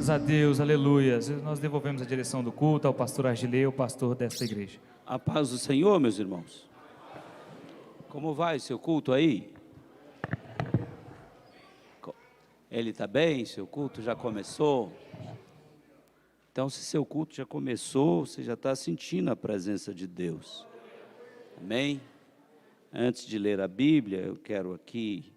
Graças a Deus, aleluia. Nós devolvemos a direção do culto ao pastor Argileu, pastor desta igreja. A paz do Senhor, meus irmãos. Como vai seu culto aí? Ele está bem? Seu culto já começou? Então, se seu culto já começou, você já está sentindo a presença de Deus. Amém? Antes de ler a Bíblia, eu quero aqui,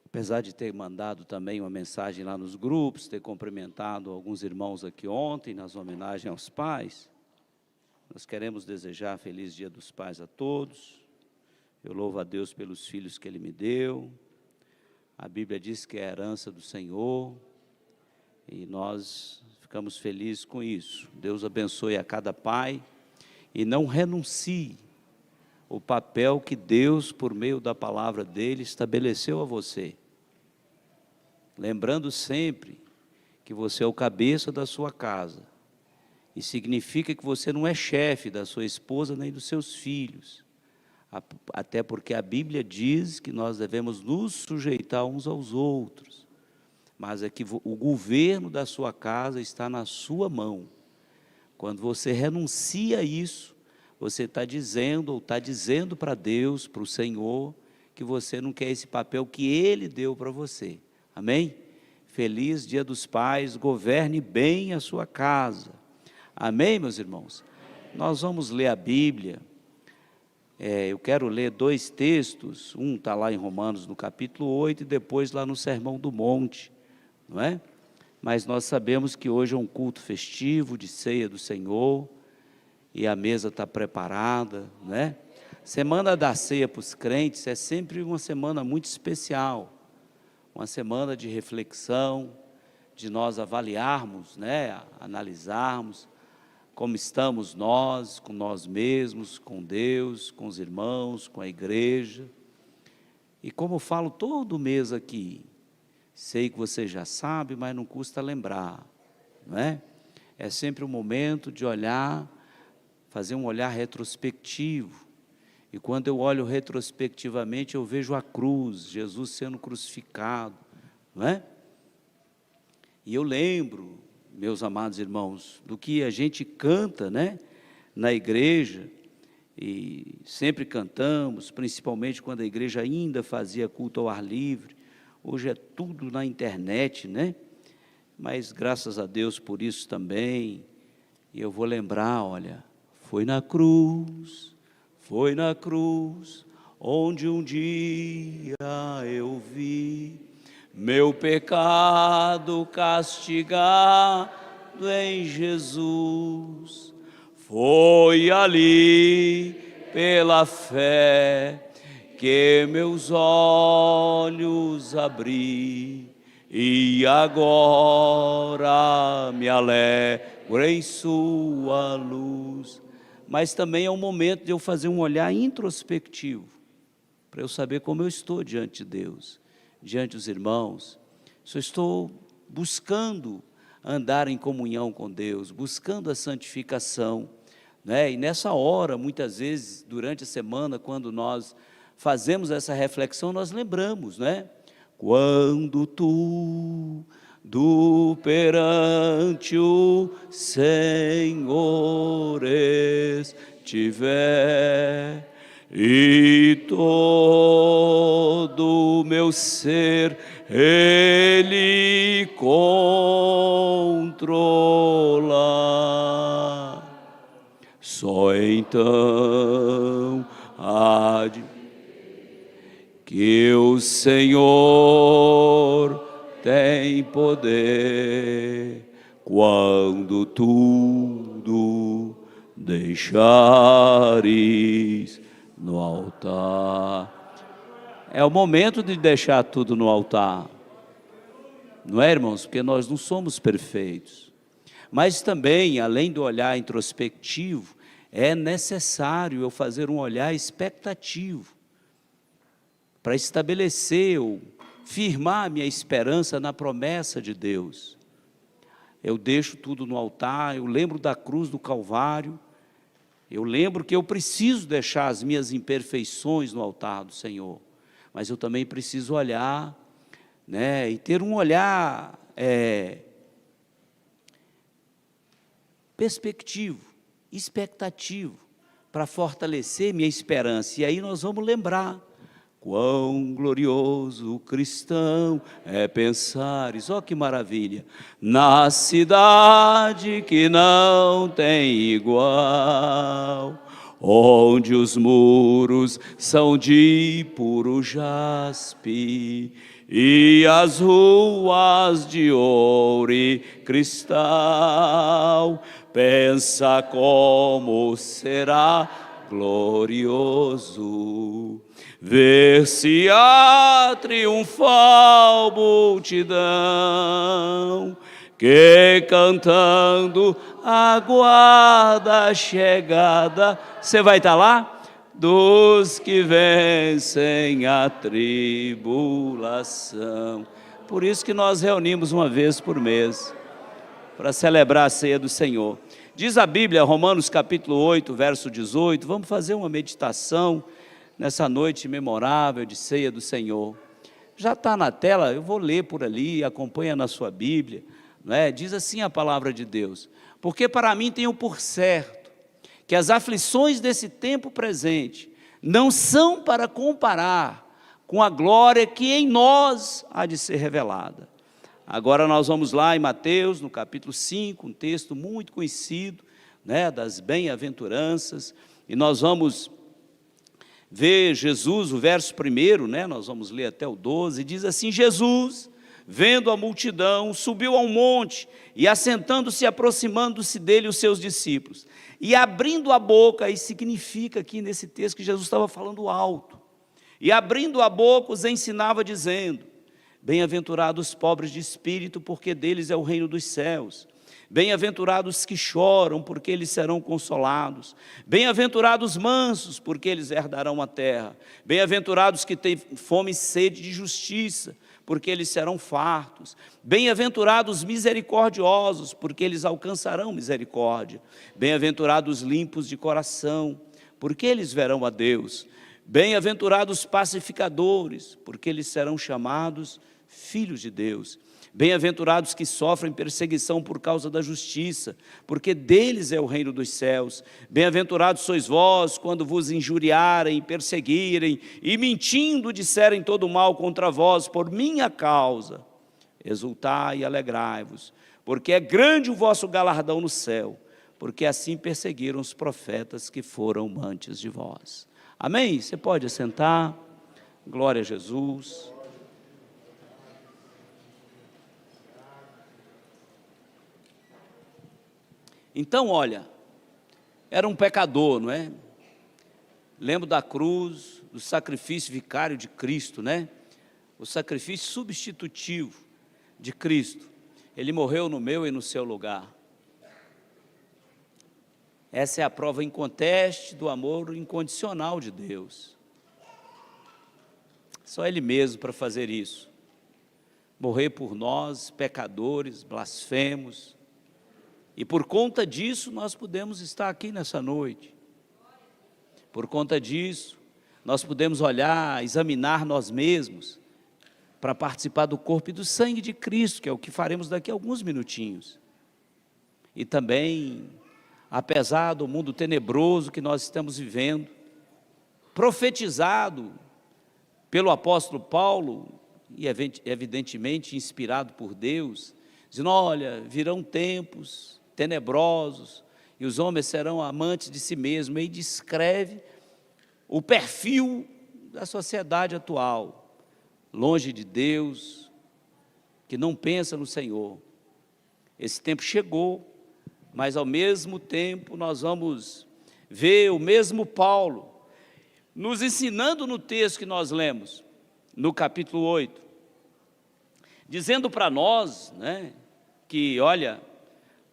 apesar de ter mandado também uma mensagem lá nos grupos, ter cumprimentado alguns irmãos aqui ontem, nas homenagens aos pais, nós queremos desejar feliz Dia dos Pais a todos. Eu louvo a Deus pelos filhos que Ele me deu. A Bíblia diz que é a herança do Senhor, e nós ficamos felizes com isso. Deus abençoe a cada pai, e não renuncie o papel que Deus, por meio da palavra dEle, estabeleceu a você. Lembrando sempre que você é o cabeça da sua casa, e significa que você não é chefe da sua esposa nem dos seus filhos, até porque a Bíblia diz que nós devemos nos sujeitar uns aos outros, mas é que o governo da sua casa está na sua mão. Quando você renuncia a isso, você está dizendo, ou está dizendo para Deus, para o Senhor, que você não quer esse papel que Ele deu para você. Amém? Feliz Dia dos Pais, governe bem a sua casa. Amém, meus irmãos? Nós vamos ler a Bíblia. Eu quero ler dois textos, um está lá em Romanos, no capítulo 8, e depois lá no Sermão do Monte, não é? Mas nós sabemos que hoje é um culto festivo, de ceia do Senhor, e a mesa está preparada, né? Semana da ceia para os crentes é sempre uma semana muito especial, uma semana de reflexão, de nós avaliarmos, né? Analisarmos como estamos nós, com nós mesmos, com Deus, com os irmãos, com a igreja. E como eu falo todo mês aqui, sei que você já sabe, mas não custa lembrar, não é? É sempre um momento de olhar, fazer um olhar retrospectivo. E quando eu olho retrospectivamente, eu vejo a cruz, Jesus sendo crucificado, não é? E eu lembro, meus amados irmãos, do que a gente canta, né, na igreja, e sempre cantamos, principalmente quando a igreja ainda fazia culto ao ar livre. Hoje é tudo na internet, né? Mas graças a Deus por isso também. E eu vou lembrar, olha, foi na cruz, onde um dia eu vi meu pecado castigado em Jesus. Foi ali, pela fé, que meus olhos abri, e agora me alegro em sua luz. Mas também é um momento de eu fazer um olhar introspectivo, para eu saber como eu estou diante de Deus, diante dos irmãos. Se eu estou buscando andar em comunhão com Deus, buscando a santificação, né? E nessa hora, muitas vezes, durante a semana, quando nós fazemos essa reflexão, nós lembramos, né? Quando tu perante o Senhor estiver, e todo meu ser Ele controla, só então há de que o Senhor tem poder, quando tudo deixares no altar. É o momento de deixar tudo no altar, não é, irmãos? Porque nós não somos perfeitos, mas também, além do olhar introspectivo, é necessário eu fazer um olhar expectativo, para estabelecer ou firmar minha esperança na promessa de Deus. Eu deixo tudo no altar, eu lembro da cruz do Calvário, eu lembro que eu preciso deixar as minhas imperfeições no altar do Senhor, mas eu também preciso olhar, né, e ter um olhar perspectivo, expectativo, para fortalecer minha esperança. E aí nós vamos lembrar, quão glorioso cristão é pensares, ó que maravilha, na cidade que não tem igual, onde os muros são de puro jaspe, e as ruas de ouro e cristal. Pensa como será glorioso ver-se a triunfal multidão, que cantando aguarda a chegada. Você vai estar lá? Dos que vencem a tribulação. Por isso que nós reunimos uma vez por mês, para celebrar a ceia do Senhor. Diz a Bíblia, Romanos capítulo 8, verso 18, vamos fazer uma meditação nessa noite memorável de ceia do Senhor. Já está na tela, eu vou ler por ali, acompanha na sua Bíblia, não é? Diz assim a palavra de Deus: porque para mim tenho por certo que as aflições desse tempo presente não são para comparar com a glória que em nós há de ser revelada. Agora nós vamos lá em Mateus, no capítulo 5, um texto muito conhecido, né, das bem-aventuranças, e nós vamos ver Jesus, o verso 1, né, nós vamos ler até o 12, diz assim: Jesus, vendo a multidão, subiu a um monte, e assentando-se, aproximando-se dele os seus discípulos, e abrindo a boca, e significa aqui nesse texto que Jesus estava falando alto, e abrindo a boca os ensinava dizendo: bem-aventurados os pobres de espírito, porque deles é o reino dos céus. Bem-aventurados os que choram, porque eles serão consolados. Bem-aventurados os mansos, porque eles herdarão a terra. Bem-aventurados que têm fome e sede de justiça, porque eles serão fartos. Bem-aventurados os misericordiosos, porque eles alcançarão misericórdia. Bem-aventurados os limpos de coração, porque eles verão a Deus. Bem-aventurados os pacificadores, porque eles serão chamados filhos de Deus. Bem-aventurados que sofrem perseguição por causa da justiça, porque deles é o reino dos céus. Bem-aventurados sois vós, quando vos injuriarem, perseguirem, e mentindo disserem todo mal contra vós, por minha causa. Exultai e alegrai-vos, porque é grande o vosso galardão no céu, porque assim perseguiram os profetas que foram antes de vós. Amém? Você pode assentar. Glória a Jesus. Então, olha, era um pecador, não é? Lembro da cruz, do sacrifício vicário de Cristo, né? O sacrifício substitutivo de Cristo. Ele morreu no meu e no seu lugar. Essa é a prova inconteste do amor incondicional de Deus. Só Ele mesmo para fazer isso. Morrer por nós, pecadores, blasfemos. E por conta disso nós podemos estar aqui nessa noite. Por conta disso, nós podemos olhar, examinar nós mesmos, para participar do corpo e do sangue de Cristo, que é o que faremos daqui a alguns minutinhos. E também, apesar do mundo tenebroso que nós estamos vivendo, profetizado pelo apóstolo Paulo, e evidentemente inspirado por Deus, dizendo: olha, virão tempos tenebrosos, e os homens serão amantes de si mesmos, e descreve o perfil da sociedade atual, longe de Deus, que não pensa no Senhor. Esse tempo chegou, mas ao mesmo tempo nós vamos ver o mesmo Paulo nos ensinando no texto que nós lemos, no capítulo 8, dizendo para nós, né, que olha,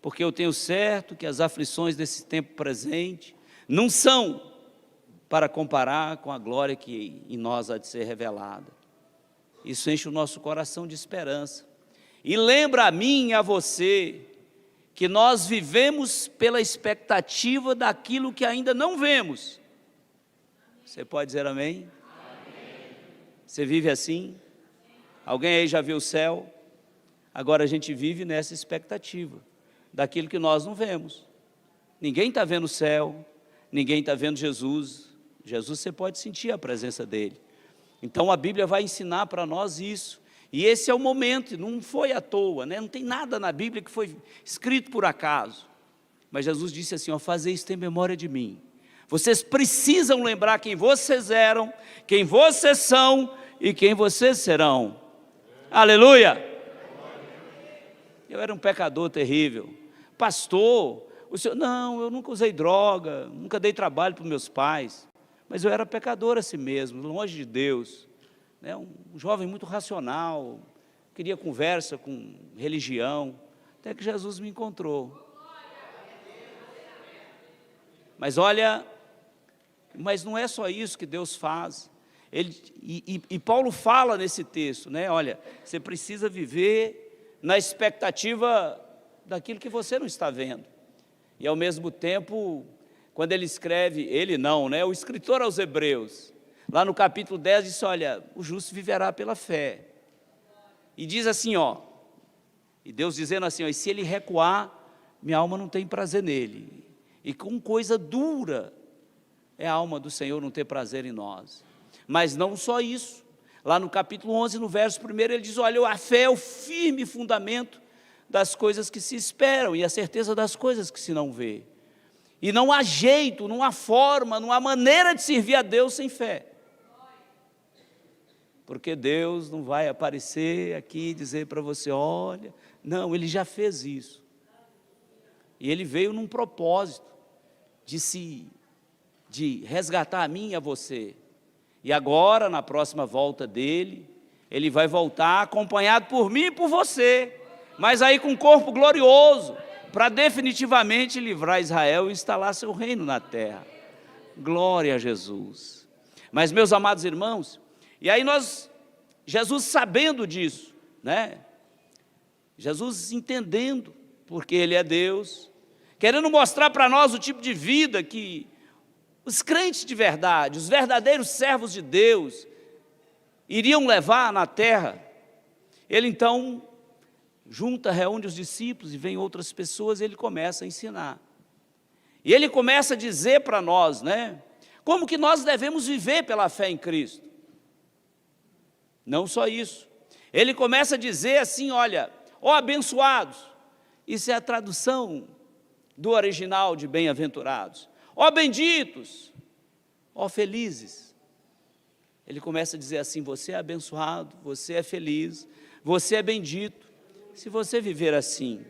porque eu tenho certo que as aflições desse tempo presente não são para comparar com a glória que em nós há de ser revelada. Isso enche o nosso coração de esperança. E lembra a mim e a você que nós vivemos pela expectativa daquilo que ainda não vemos. Você pode dizer amém? Amém. Você vive assim? Alguém aí já viu o céu? Agora a gente vive nessa expectativa daquilo que nós não vemos. Ninguém está vendo o céu, ninguém está vendo Jesus. Jesus, você pode sentir a presença dele. Então a Bíblia vai ensinar para nós isso. E esse é o momento, não foi à toa, né? Não tem nada na Bíblia que foi escrito por acaso. Mas Jesus disse assim, ó, fazer isso em memória de mim. Vocês precisam lembrar quem vocês eram, quem vocês são e quem vocês serão. Aleluia! Eu era um pecador terrível. Pastor, o senhor, não, eu nunca usei droga, nunca dei trabalho para os meus pais. Mas eu era pecador assim mesmo, longe de Deus. Né? Um jovem muito racional, queria conversa com religião, até que Jesus me encontrou. Mas olha, mas não é só isso que Deus faz. E Paulo fala nesse texto, né? Olha, você precisa viver na expectativa daquilo que você não está vendo. E ao mesmo tempo, quando ele escreve, ele não, né? O escritor aos Hebreus, lá no capítulo 10, diz, olha, o justo viverá pela fé. E diz assim, ó, e Deus dizendo assim, ó, e se ele recuar, minha alma não tem prazer nele. E com coisa dura é a alma do Senhor não ter prazer em nós. Mas não só isso, lá no capítulo 11, no verso 1, ele diz, olha, a fé é o firme fundamento das coisas que se esperam e a certeza das coisas que se não vê. E não há jeito, não há forma, não há maneira de servir a Deus sem fé. Porque Deus não vai aparecer aqui e dizer para você, olha, não, Ele já fez isso. E Ele veio num propósito de resgatar a mim e a você. E agora, na próxima volta dele, Ele vai voltar acompanhado por mim e por você, mas aí com um corpo glorioso, para definitivamente livrar Israel e instalar seu reino na terra. Glória a Jesus. Mas meus amados irmãos, e aí Jesus sabendo disso, né? Jesus entendendo, porque Ele é Deus, querendo mostrar para nós o tipo de vida que os crentes de verdade, os verdadeiros servos de Deus, iriam levar na terra. Ele então reúne os discípulos e vem outras pessoas e ele começa a ensinar. E ele começa a dizer para nós, né, como que nós devemos viver pela fé em Cristo. Não só isso. Ele começa a dizer assim, olha, ó abençoados, isso é a tradução do original de bem-aventurados. Ó benditos, ó felizes. Ele começa a dizer assim, você é abençoado, você é feliz, você é bendito, se você viver assim.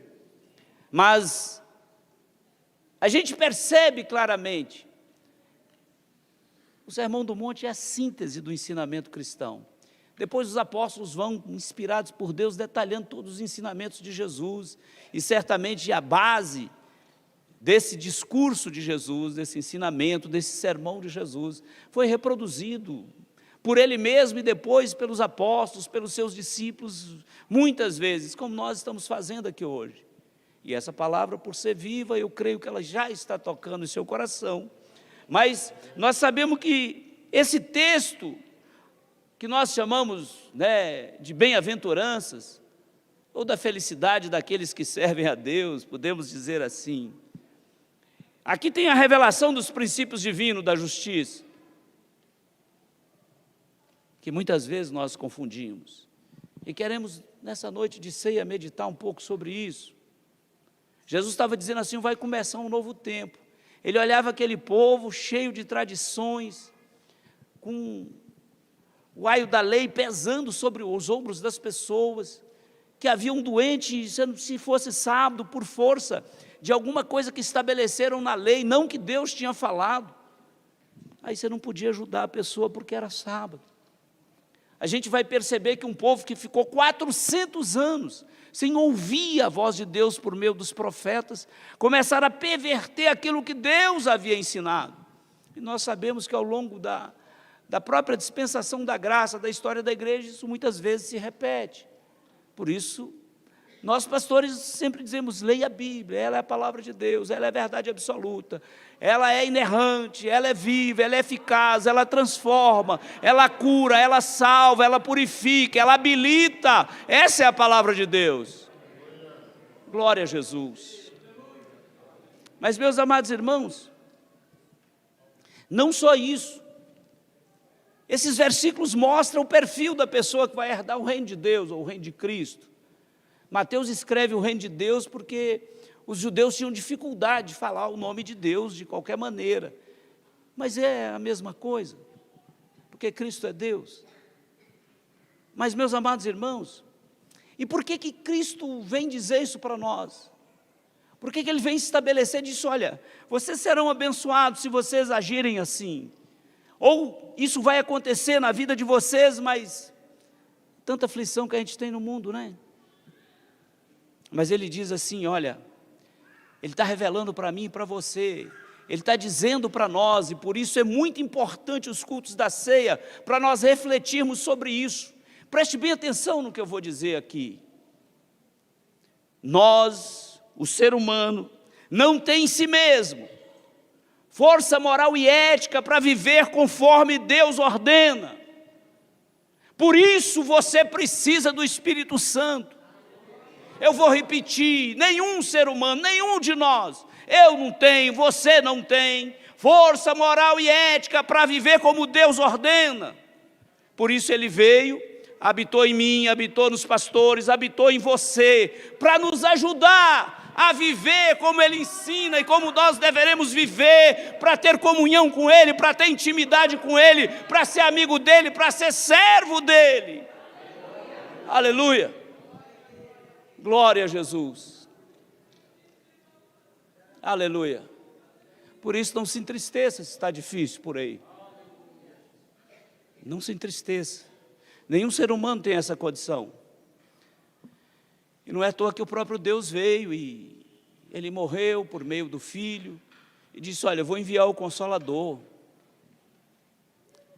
Mas a gente percebe claramente, o Sermão do Monte é a síntese do ensinamento cristão. Depois os apóstolos vão, inspirados por Deus, detalhando todos os ensinamentos de Jesus, e certamente a base desse discurso de Jesus, desse ensinamento, desse sermão de Jesus, foi reproduzido por Ele mesmo e depois pelos apóstolos, pelos seus discípulos, muitas vezes, como nós estamos fazendo aqui hoje. E essa palavra, por ser viva, eu creio que ela já está tocando em seu coração. Mas nós sabemos que esse texto, que nós chamamos, né, de bem-aventuranças, ou da felicidade daqueles que servem a Deus, podemos dizer assim. Aqui tem a revelação dos princípios divinos da justiça, que muitas vezes nós confundimos. E queremos, nessa noite de ceia, meditar um pouco sobre isso. Jesus estava dizendo assim, vai começar um novo tempo. Ele olhava aquele povo cheio de tradições, com o aio da lei pesando sobre os ombros das pessoas, que havia um doente, se fosse sábado, por força de alguma coisa que estabeleceram na lei, não que Deus tinha falado. Aí você não podia ajudar a pessoa porque era sábado. A gente vai perceber que um povo que ficou 400 anos sem ouvir a voz de Deus por meio dos profetas, começaram a perverter aquilo que Deus havia ensinado. E nós sabemos que ao longo da própria dispensação da graça, da história da igreja, isso muitas vezes se repete. Por isso, nós pastores sempre dizemos, leia a Bíblia, ela é a palavra de Deus, ela é a verdade absoluta, ela é inerrante, ela é viva, ela é eficaz, ela transforma, ela cura, ela salva, ela purifica, ela habilita, essa é a palavra de Deus. Glória a Jesus. Mas, meus amados irmãos, não só isso. Esses versículos mostram o perfil da pessoa que vai herdar o reino de Deus, ou o reino de Cristo. Mateus escreve o reino de Deus porque os judeus tinham dificuldade de falar o nome de Deus de qualquer maneira. Mas é a mesma coisa, porque Cristo é Deus. Mas, meus amados irmãos, e por que Cristo vem dizer isso para nós? Por que Ele vem estabelecer disso? Olha, vocês serão abençoados se vocês agirem assim. Ou isso vai acontecer na vida de vocês, mas tanta aflição que a gente tem no mundo, né? Mas Ele diz assim, olha, Ele está revelando para mim e para você, Ele está dizendo para nós, e por isso é muito importante os cultos da ceia, para nós refletirmos sobre isso. Preste bem atenção no que eu vou dizer aqui. Nós, o ser humano, não tem em si mesmo força moral e ética para viver conforme Deus ordena. Por isso você precisa do Espírito Santo. Eu vou repetir, nenhum ser humano, nenhum de nós, eu não tenho, você não tem, força moral e ética para viver como Deus ordena. Por isso Ele veio, habitou em mim, habitou nos pastores, habitou em você, para nos ajudar a viver como Ele ensina e como nós deveremos viver, para ter comunhão com Ele, para ter intimidade com Ele, para ser amigo dEle, para ser servo dEle. Aleluia! Glória a Jesus. Aleluia. Por isso não se entristeça se está difícil por aí. Não se entristeça. Nenhum ser humano tem essa condição. E não é à toa que o próprio Deus veio e Ele morreu por meio do Filho e disse, olha, eu vou enviar o Consolador,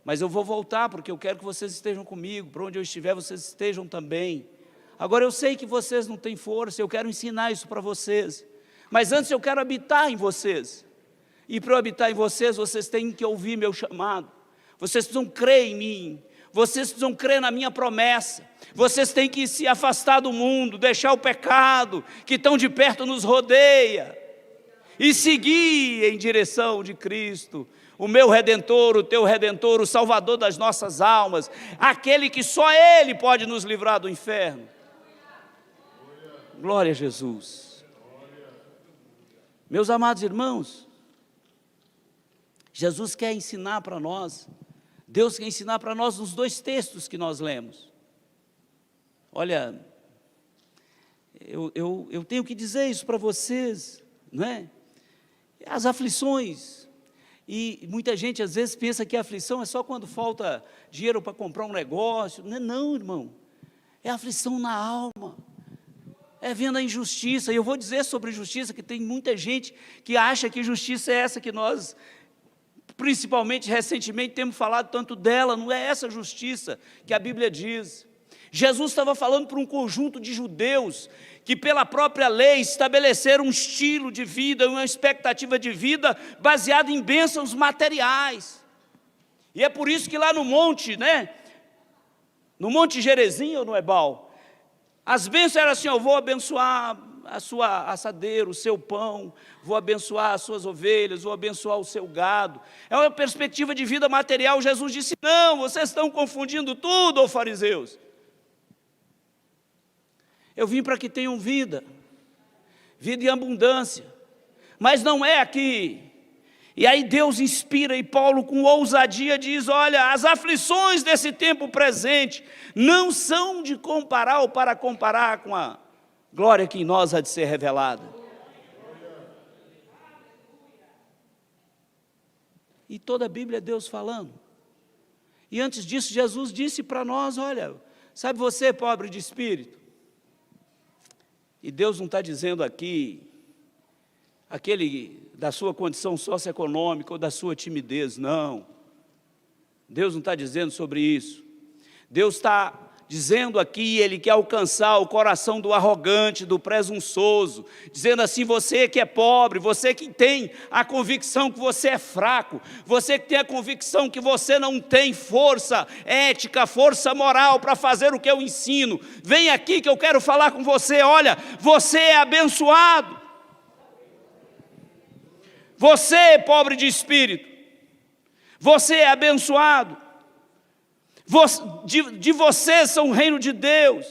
mas eu vou voltar porque eu quero que vocês estejam comigo, para onde eu estiver vocês estejam também. Agora eu sei que vocês não têm força, eu quero ensinar isso para vocês, mas antes eu quero habitar em vocês, e para eu habitar em vocês, vocês têm que ouvir meu chamado, vocês precisam crer em mim, vocês precisam crer na minha promessa, vocês têm que se afastar do mundo, deixar o pecado que tão de perto nos rodeia, e seguir em direção de Cristo, o meu Redentor, o teu Redentor, o Salvador das nossas almas, aquele que só Ele pode nos livrar do inferno. Glória a Jesus. Meus amados irmãos, Jesus quer ensinar para nós, Deus quer ensinar para nós nos dois textos que nós lemos. Olha, eu tenho que dizer isso para vocês, não é? As aflições, e muita gente às vezes pensa que a aflição é só quando falta dinheiro para comprar um negócio. Não é não, irmão, é aflição na alma, é vendo a injustiça. E eu vou dizer sobre justiça, que tem muita gente que acha que justiça é essa que nós, principalmente recentemente, temos falado tanto dela. Não é essa justiça que a Bíblia diz. Jesus estava falando para um conjunto de judeus que pela própria lei estabeleceram um estilo de vida, uma expectativa de vida baseada em bênçãos materiais. E é por isso que lá no monte, né, no Monte Gerizim ou no Ebal, as bênçãos eram assim, eu vou abençoar a sua assadeira, o seu pão, vou abençoar as suas ovelhas, vou abençoar o seu gado. É uma perspectiva de vida material. Jesus disse, não, vocês estão confundindo tudo, ó fariseus. Eu vim para que tenham vida em abundância, mas não é aqui. E aí Deus inspira, e Paulo com ousadia diz, olha, as aflições desse tempo presente não são de comparar ou para comparar com a glória que em nós há de ser revelada. E toda a Bíblia é Deus falando. E antes disso Jesus disse para nós, olha, sabe você pobre de espírito? E Deus não está dizendo aqui, aquele da sua condição socioeconômica ou da sua timidez, não. Deus não está dizendo sobre isso. Deus está dizendo aqui, Ele quer alcançar o coração do arrogante, do presunçoso, dizendo assim, você que é pobre, você que tem a convicção que você é fraco, você que tem a convicção que você não tem força ética, força moral para fazer o que eu ensino, vem aqui que eu quero falar com você, olha, você é abençoado. Você, pobre de espírito, você é abençoado. De vocês são o reino de Deus.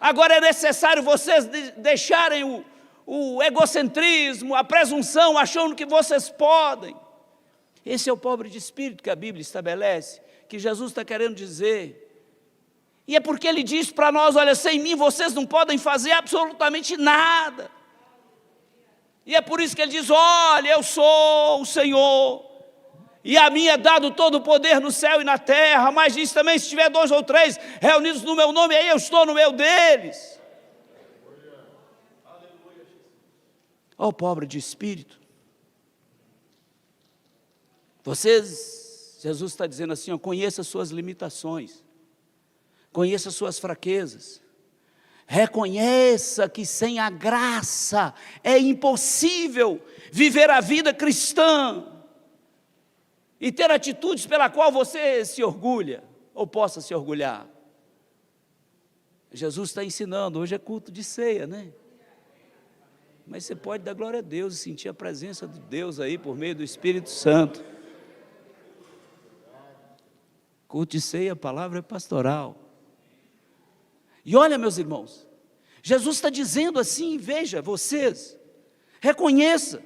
Agora é necessário vocês deixarem o egocentrismo, a presunção, achando que vocês podem. Esse é o pobre de espírito que a Bíblia estabelece, que Jesus está querendo dizer. E é porque Ele diz para nós, olha, sem mim vocês não podem fazer absolutamente nada. E é por isso que Ele diz, olha, eu sou o Senhor, e a mim é dado todo o poder no céu e na terra, mas diz também, se tiver 2 ou 3 reunidos no meu nome, aí eu estou no meio deles. Ó, pobre de espírito. Jesus está dizendo assim, ó, conheça as suas limitações, conheça as suas fraquezas, reconheça que sem a graça é impossível viver a vida cristã e ter atitudes pela qual você se orgulha, ou possa se orgulhar. Jesus está ensinando, hoje é culto de ceia, né? Mas você pode dar glória a Deus e sentir a presença de Deus aí por meio do Espírito Santo. Culto de ceia, a palavra é pastoral. E olha, meus irmãos, Jesus está dizendo assim, veja, vocês, reconheça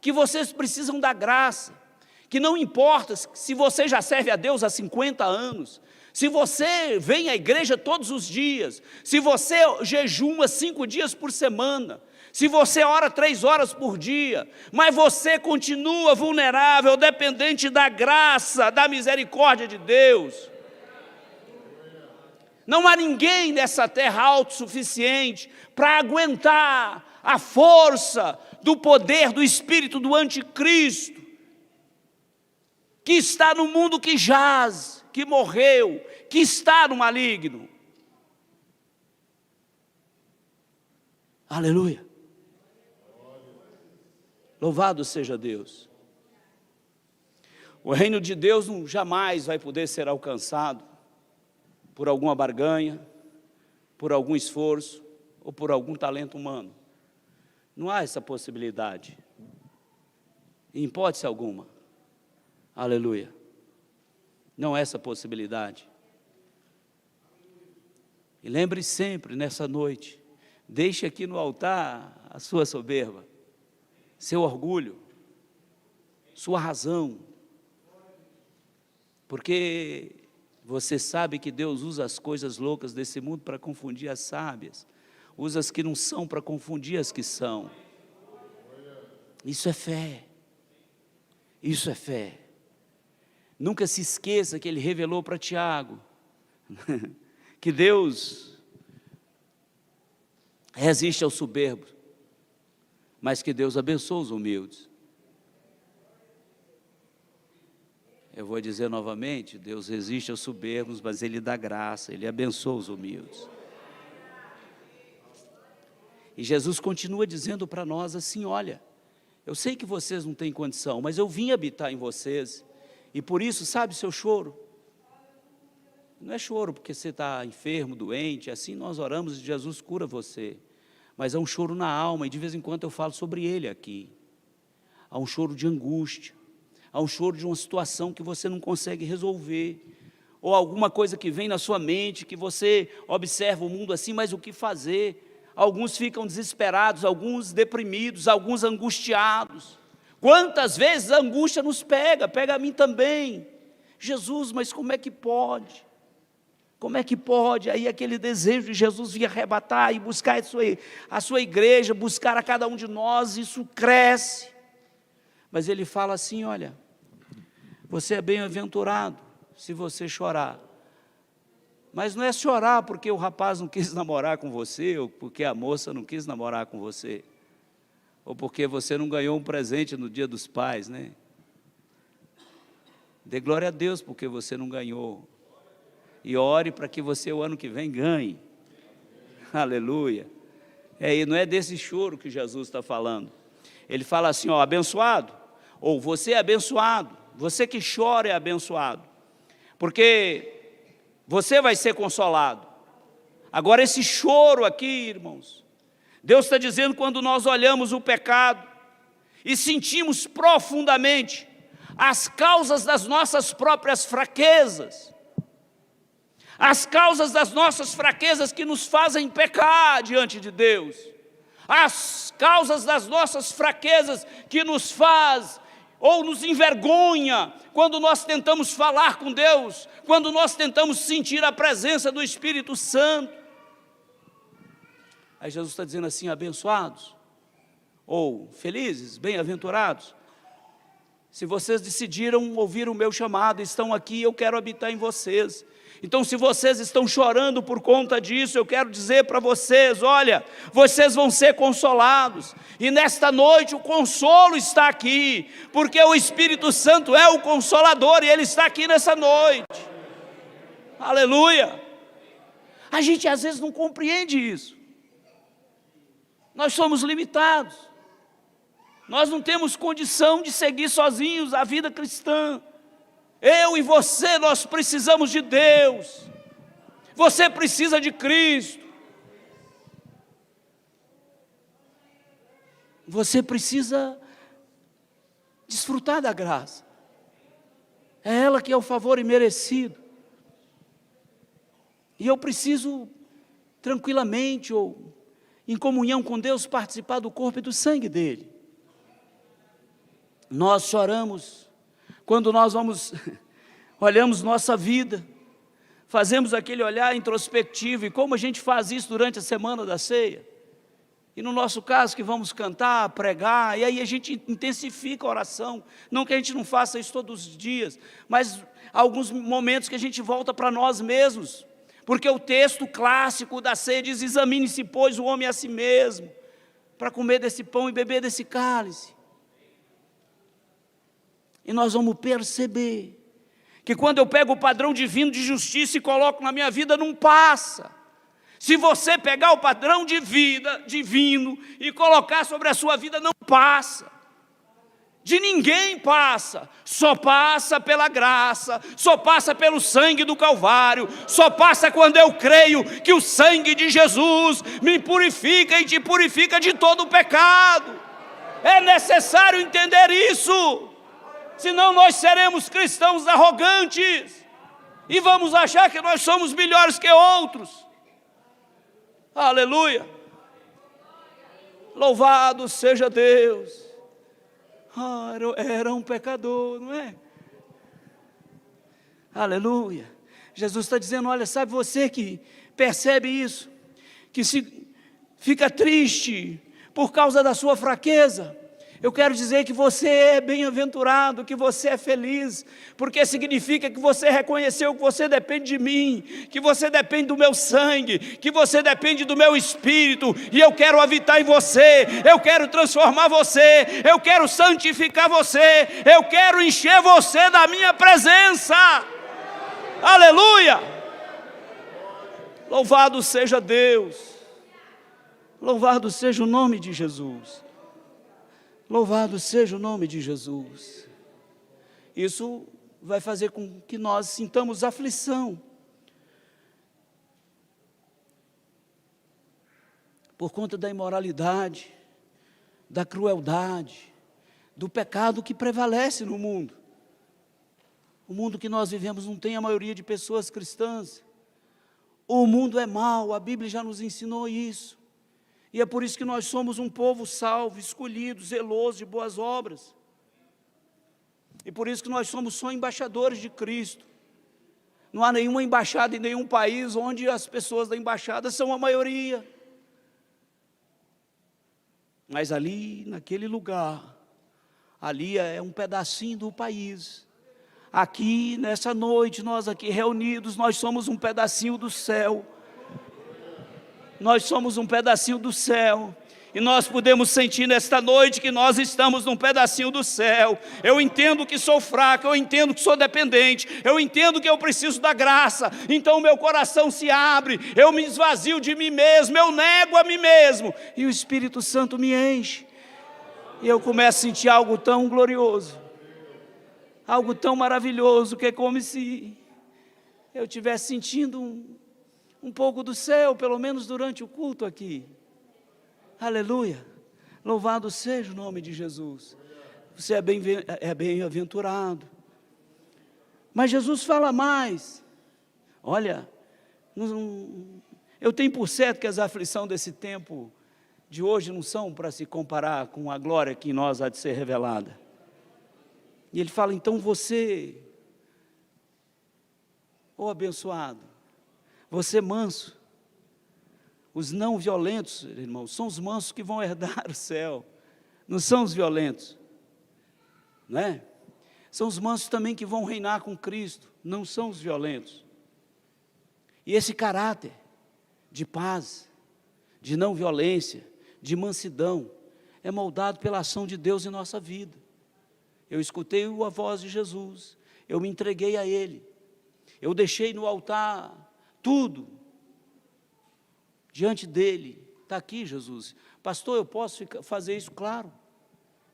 que vocês precisam da graça, que não importa se você já serve a Deus há 50 anos, se você vem à igreja todos os dias, se você jejuma 5 dias por semana, se você ora 3 horas por dia, mas você continua vulnerável, dependente da graça, da misericórdia de Deus. Não há ninguém nessa terra autossuficiente para aguentar a força do poder do espírito do anticristo, que está no mundo que jaz, que morreu, que está no maligno. Aleluia. Louvado seja Deus. O reino de Deus jamais vai poder ser alcançado por alguma barganha, por algum esforço ou por algum talento humano. Não há essa possibilidade, em hipótese alguma. Aleluia. Não há essa possibilidade. E lembre sempre nessa noite, deixe aqui no altar a sua soberba, seu orgulho, sua razão, porque você sabe que Deus usa as coisas loucas desse mundo para confundir as sábias, usa as que não são para confundir as que são. Isso é fé, isso é fé. Nunca se esqueça que Ele revelou para Tiago, que Deus resiste aos soberbos, mas que Deus abençoa os humildes. Eu vou dizer novamente, Deus resiste aos soberbos, mas Ele dá graça, Ele abençoa os humildes. E Jesus continua dizendo para nós assim, olha, eu sei que vocês não têm condição, mas eu vim habitar em vocês, e por isso, sabe, seu choro, não é choro porque você está enfermo, doente, assim nós oramos e Jesus cura você, mas é um choro na alma, e de vez em quando eu falo sobre ele aqui. Há um choro de angústia, há um choro de uma situação que você não consegue resolver, ou alguma coisa que vem na sua mente, que você observa o mundo assim, mas o que fazer? Alguns ficam desesperados, alguns deprimidos, alguns angustiados. Quantas vezes a angústia nos pega a mim também. Jesus, mas como é que pode? Como é que pode? Aí aquele desejo de Jesus vir arrebatar e buscar a sua igreja, buscar a cada um de nós, isso cresce. Mas ele fala assim, olha, você é bem-aventurado se você chorar. Mas não é chorar porque o rapaz não quis namorar com você, ou porque a moça não quis namorar com você, ou porque você não ganhou um presente no dia dos pais, né? Dê glória a Deus porque você não ganhou. E ore para que você o ano que vem ganhe. Aleluia. E não é desse choro que Jesus está falando. Ele fala assim, ó, abençoado, ou você é abençoado, você que chora é abençoado, porque você vai ser consolado. Agora esse choro aqui, irmãos, Deus está dizendo quando nós olhamos o pecado, e sentimos profundamente as causas das nossas próprias fraquezas, as causas das nossas fraquezas que nos fazem pecar diante de Deus, as causas das nossas fraquezas que nos faz ou nos envergonha quando nós tentamos falar com Deus, quando nós tentamos sentir a presença do Espírito Santo. Aí Jesus está dizendo assim: abençoados, ou felizes, bem-aventurados, se vocês decidiram ouvir o meu chamado, estão aqui, eu quero habitar em vocês. Então, se vocês estão chorando por conta disso, eu quero dizer para vocês: olha, vocês vão ser consolados, e nesta noite o consolo está aqui, porque o Espírito Santo é o Consolador, e Ele está aqui nessa noite. Aleluia! A gente às vezes não compreende isso. Nós somos limitados, nós não temos condição de seguir sozinhos a vida cristã. Eu e você, nós precisamos de Deus. Você precisa de Cristo. Você precisa desfrutar da graça. É ela que é o favor imerecido. E eu preciso tranquilamente, ou em comunhão com Deus, participar do corpo e do sangue dele. Nós choramos quando nós olhamos nossa vida, fazemos aquele olhar introspectivo, e como a gente faz isso durante a semana da ceia, e no nosso caso que vamos cantar, pregar, e aí a gente intensifica a oração, não que a gente não faça isso todos os dias, mas alguns momentos que a gente volta para nós mesmos, porque o texto clássico da ceia diz: examine-se, pois, o homem a si mesmo, para comer desse pão e beber desse cálice. E nós vamos perceber que quando eu pego o padrão divino de justiça e coloco na minha vida, não passa. Se você pegar o padrão de vida divino e colocar sobre a sua vida, não passa. De ninguém passa, só passa pela graça, só passa pelo sangue do Calvário, só passa quando eu creio que o sangue de Jesus me purifica e te purifica de todo o pecado. É necessário entender isso. Senão nós seremos cristãos arrogantes e vamos achar que nós somos melhores que outros. Aleluia! Louvado seja Deus! Era um pecador, não é? Aleluia! Jesus está dizendo: olha, sabe você que percebe isso, que se fica triste por causa da sua fraqueza, eu quero dizer que você é bem-aventurado, que você é feliz, porque significa que você reconheceu que você depende de mim, que você depende do meu sangue, que você depende do meu espírito, e eu quero habitar em você, eu quero transformar você, eu quero santificar você, eu quero encher você da minha presença. Aleluia! Louvado seja Deus, louvado seja o nome de Jesus. Louvado seja o nome de Jesus. Isso vai fazer com que nós sintamos aflição por conta da imoralidade, da crueldade, do pecado que prevalece no mundo. O mundo que nós vivemos não tem a maioria de pessoas cristãs. O mundo é mau, a Bíblia já nos ensinou isso. E é por isso que nós somos um povo salvo, escolhido, zeloso de boas obras. E por isso que nós somos só embaixadores de Cristo. Não há nenhuma embaixada em nenhum país onde as pessoas da embaixada são a maioria. Mas ali, naquele lugar, ali é um pedacinho do país. Aqui, nessa noite, nós aqui reunidos, nós somos um pedacinho do céu. Nós somos um pedacinho do céu, e nós podemos sentir nesta noite que nós estamos num pedacinho do céu. Eu entendo que sou fraco, eu entendo que sou dependente, eu entendo que eu preciso da graça, então o meu coração se abre, eu me esvazio de mim mesmo, eu nego a mim mesmo, e o Espírito Santo me enche, e eu começo a sentir algo tão glorioso, algo tão maravilhoso, que é como se eu estivesse sentindo um pouco do céu, pelo menos durante o culto aqui. Aleluia, Louvado seja o nome de Jesus. Você é bem-aventurado. Mas Jesus fala mais. Olha, eu tenho por certo que as aflições desse tempo de hoje não são para se comparar com a glória que em nós há de ser revelada. E ele fala, então você, ô abençoado, você manso, os não violentos, irmãos, são os mansos que vão herdar o céu, não são os violentos, não é? São os mansos também que vão reinar com Cristo, não são os violentos. E esse caráter de paz, de não violência, de mansidão, é moldado pela ação de Deus em nossa vida. Eu escutei a voz de Jesus, eu me entreguei a Ele, eu deixei no altar tudo, diante dEle. Está aqui Jesus. Pastor, eu posso fazer isso? Claro.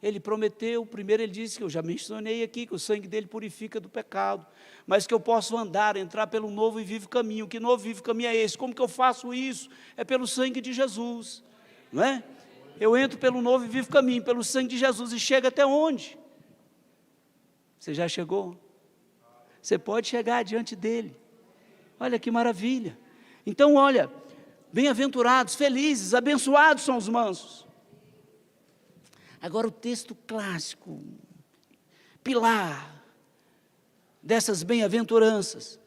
Ele prometeu, primeiro ele disse, que eu já mencionei aqui, que o sangue dele purifica do pecado, mas que eu posso andar, entrar pelo novo e vivo caminho. Que novo e vivo caminho é esse? Como que eu faço isso? É pelo sangue de Jesus, não é? Eu entro pelo novo e vivo caminho, pelo sangue de Jesus, e chega até onde? Você já chegou? Você pode chegar diante dele. Olha que maravilha. Então olha, bem-aventurados, felizes, abençoados são os mansos. Agora o texto clássico, pilar dessas bem-aventuranças,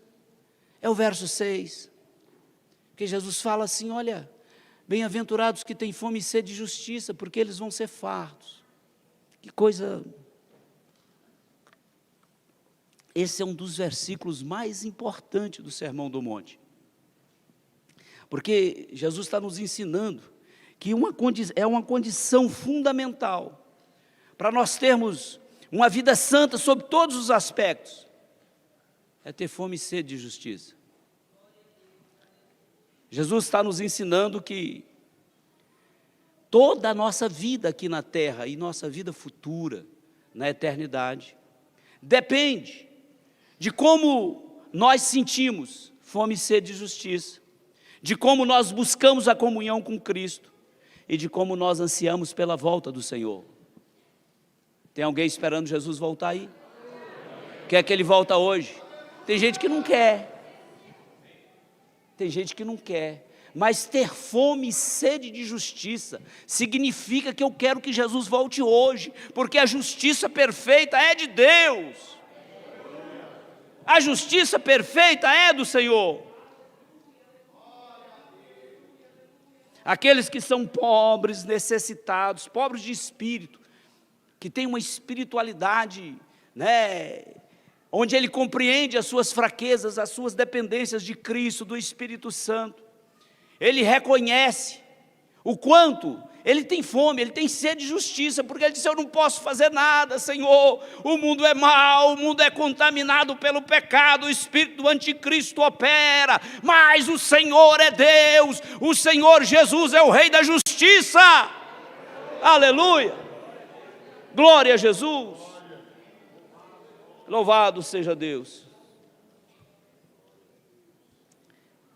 é o verso 6, que Jesus fala assim, olha, bem-aventurados que têm fome e sede de justiça, porque eles vão ser fartos. Que coisa... Esse é um dos versículos mais importantes do Sermão do Monte, porque Jesus está nos ensinando que é uma condição fundamental para nós termos uma vida santa sob todos os aspectos, é ter fome e sede de justiça. Jesus está nos ensinando que toda a nossa vida aqui na terra e nossa vida futura, na eternidade, depende de como nós sentimos fome e sede de justiça, de como nós buscamos a comunhão com Cristo e de como nós ansiamos pela volta do Senhor. Tem alguém esperando Jesus voltar aí? Quer que Ele volte hoje? Tem gente que não quer. Tem gente que não quer. Mas ter fome e sede de justiça significa que eu quero que Jesus volte hoje, porque a justiça perfeita é de Deus. A justiça perfeita é do Senhor. Aqueles que são pobres, necessitados, pobres de espírito, que têm uma espiritualidade, né, onde ele compreende as suas fraquezas, as suas dependências de Cristo, do Espírito Santo. Ele reconhece o quanto ele tem fome, ele tem sede de justiça, porque ele disse, eu não posso fazer nada, Senhor, o mundo é mau, o mundo é contaminado pelo pecado, o espírito do anticristo opera, mas o Senhor é Deus, o Senhor Jesus é o Rei da justiça, aleluia, glória a Jesus, louvado seja Deus.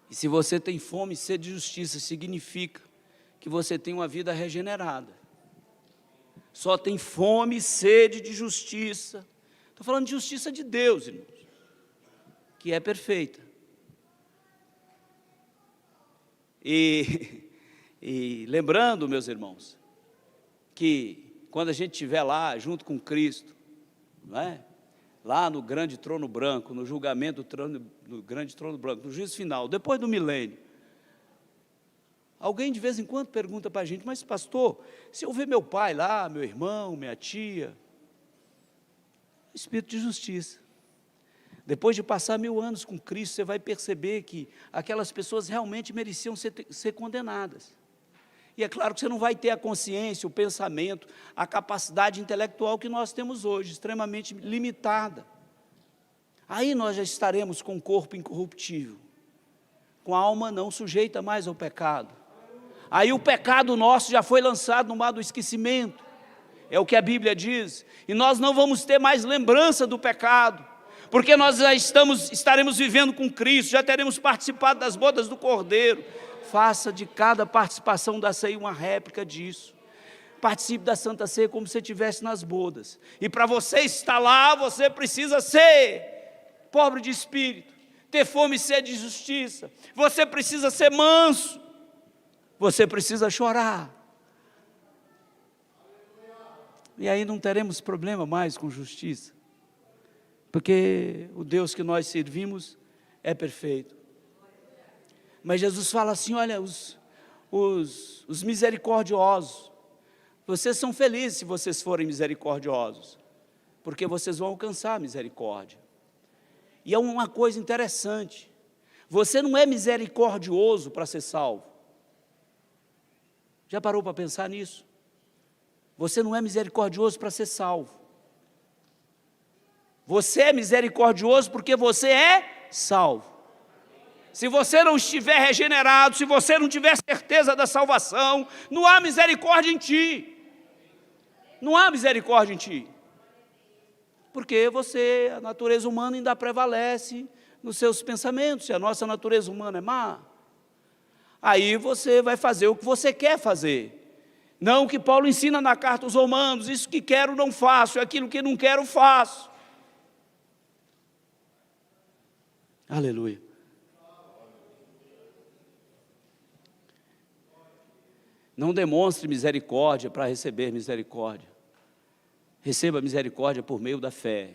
E se você tem fome e sede de justiça, significa que você tem uma vida regenerada. Só tem fome e sede de justiça. Estou falando de justiça de Deus, irmãos, que é perfeita. E lembrando, meus irmãos, que quando a gente estiver lá, junto com Cristo, não é? Lá no grande trono branco, no julgamento do grande trono branco, no juízo final, depois do milênio, alguém de vez em quando pergunta para a gente, mas pastor, se eu ver meu pai lá, meu irmão, minha tia, espírito de justiça. Depois de passar 1000 anos com Cristo, você vai perceber que aquelas pessoas realmente mereciam ser condenadas. E é claro que você não vai ter a consciência, o pensamento, a capacidade intelectual que nós temos hoje, extremamente limitada. Aí nós já estaremos com o corpo incorruptível, com a alma não sujeita mais ao pecado. Aí o pecado nosso já foi lançado no mar do esquecimento, é o que a Bíblia diz, e nós não vamos ter mais lembrança do pecado, porque nós já estaremos vivendo com Cristo, já teremos participado das bodas do Cordeiro. Faça de cada participação da ceia uma réplica disso. participe da Santa Ceia como se estivesse nas bodas. E para você estar lá, você precisa ser pobre de espírito, ter fome e sede de justiça. Você precisa ser manso. Você precisa chorar. E aí não teremos problema mais com justiça. Porque o Deus que nós servimos é perfeito. Mas Jesus fala assim, olha, os misericordiosos, vocês são felizes se vocês forem misericordiosos, porque vocês vão alcançar a misericórdia. E é uma coisa interessante, você não é misericordioso para ser salvo. Já parou para pensar nisso? Você não é misericordioso para ser salvo. Você é misericordioso porque você é salvo. Se você não estiver regenerado, se você não tiver certeza da salvação, não há misericórdia em ti. Não há misericórdia em ti. Porque a natureza humana ainda prevalece nos seus pensamentos. Se a nossa natureza humana é má, aí você vai fazer o que você quer fazer. Não o que Paulo ensina na carta aos Romanos, isso que quero não faço, aquilo que não quero faço. Aleluia. Não demonstre misericórdia para receber misericórdia. Receba misericórdia por meio da fé.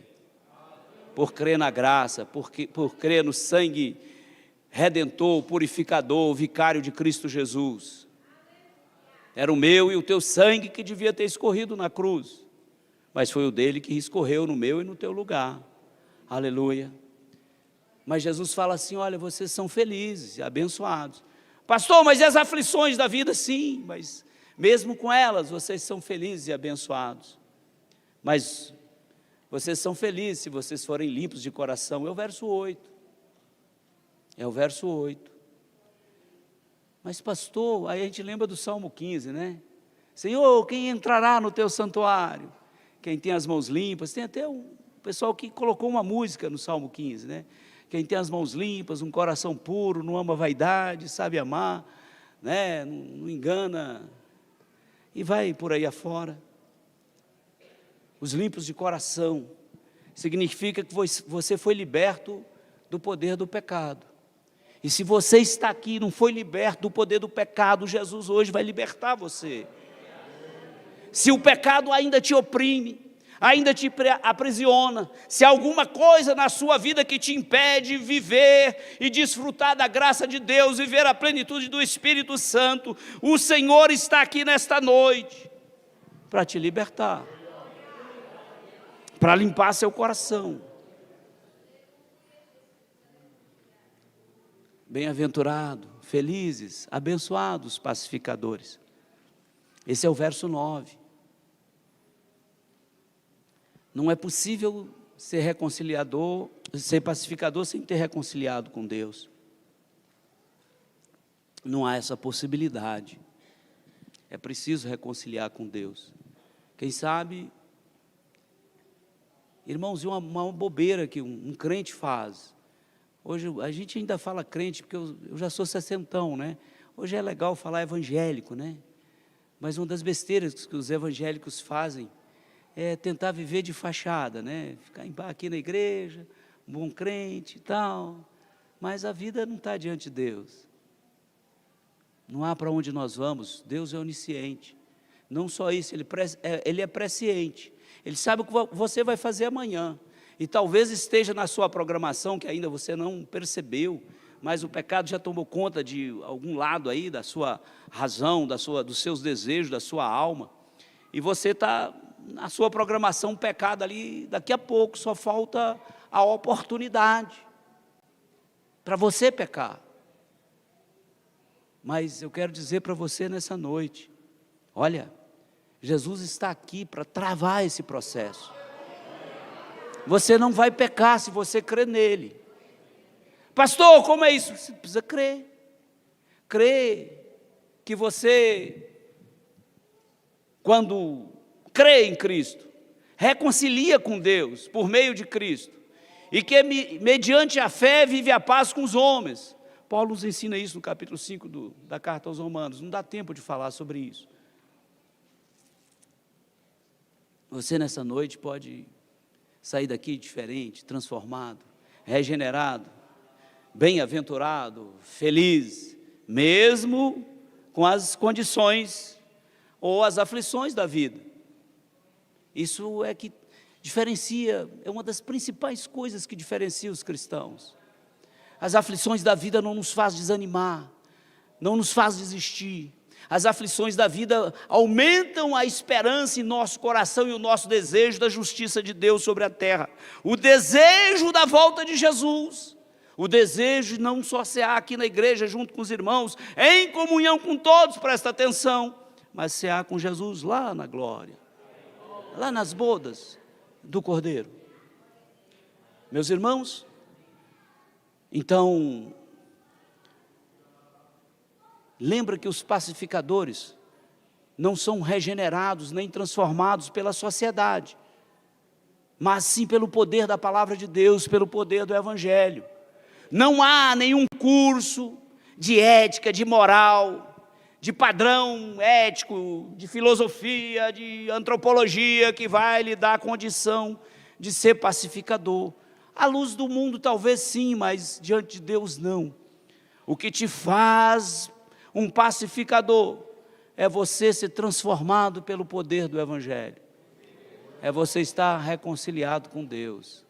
Por crer na graça, por crer no sangue redentor, purificador, vicário de Cristo Jesus. Era o meu e o teu sangue que devia ter escorrido na cruz. Mas foi o dele que escorreu no meu e no teu lugar. Aleluia. Mas Jesus fala assim, olha, vocês são felizes e abençoados. Pastor, mas e as aflições da vida? Sim, mas mesmo com elas, vocês são felizes e abençoados. Mas vocês são felizes se vocês forem limpos de coração. É o verso 8. É o verso 8. Mas pastor, aí a gente lembra do Salmo 15, né? Senhor, quem entrará no teu santuário? Quem tem as mãos limpas. Tem até um pessoal que colocou uma música no Salmo 15, né? Quem tem as mãos limpas, um coração puro, não ama vaidade, sabe amar, né? Não engana, e vai por aí afora. Os limpos de coração, significa que você foi liberto do poder do pecado. E se você está aqui e não foi liberto do poder do pecado, Jesus hoje vai libertar você. Se o pecado ainda te oprime, ainda te aprisiona, se há alguma coisa na sua vida que te impede de viver e desfrutar da graça de Deus, viver a plenitude do Espírito Santo, o Senhor está aqui nesta noite para te libertar, para limpar seu coração. Bem-aventurado, felizes, abençoados, pacificadores. Esse é o verso 9. Não é possível ser reconciliador, ser pacificador sem ter reconciliado com Deus. Não há essa possibilidade. É preciso reconciliar com Deus. Quem sabe, irmãos, e uma bobeira que um crente faz. Hoje a gente ainda fala crente, porque eu já sou sessentão, né? Hoje é legal falar evangélico, né? Mas uma das besteiras que os evangélicos fazem é tentar viver de fachada, né? Ficar aqui na igreja, um bom crente e tal, mas a vida não está diante de Deus. Não há para onde nós vamos. Deus é onisciente. Não só isso, Ele é presciente. Ele sabe o que você vai fazer amanhã. E talvez esteja na sua programação, que ainda você não percebeu, mas o pecado já tomou conta de algum lado aí, da sua razão, dos seus desejos, da sua alma. E você está na sua programação, um pecado ali, daqui a pouco, só falta a oportunidade para você pecar. Mas eu quero dizer para você nessa noite, olha, Jesus está aqui para travar esse processo. Você não vai pecar se você crer nele. Pastor, como é isso? Você precisa crer. Crer que você, quando crê em Cristo, reconcilia com Deus por meio de Cristo, e que mediante a fé vive a paz com os homens. Paulo nos ensina isso no capítulo 5 da carta aos Romanos. Não dá tempo de falar sobre isso. Você nessa noite pode sair daqui diferente, transformado, regenerado, bem-aventurado, feliz, mesmo com as condições ou as aflições da vida. Isso é que diferencia, é uma das principais coisas que diferencia os cristãos. As aflições da vida não nos faz desanimar, não nos faz desistir. As aflições da vida aumentam a esperança em nosso coração e o nosso desejo da justiça de Deus sobre a terra. O desejo da volta de Jesus. O desejo de não só cear aqui na igreja junto com os irmãos, em comunhão com todos, presta atenção, mas cear com Jesus lá na glória, lá nas bodas do Cordeiro. Meus irmãos, então, lembra que os pacificadores não são regenerados nem transformados pela sociedade, mas sim pelo poder da palavra de Deus, pelo poder do Evangelho. Não há nenhum curso de ética, de moral, de padrão ético, de filosofia, de antropologia que vai lhe dar a condição de ser pacificador. À luz do mundo talvez sim, mas diante de Deus não. O que te faz um pacificador é você ser transformado pelo poder do Evangelho. É você estar reconciliado com Deus,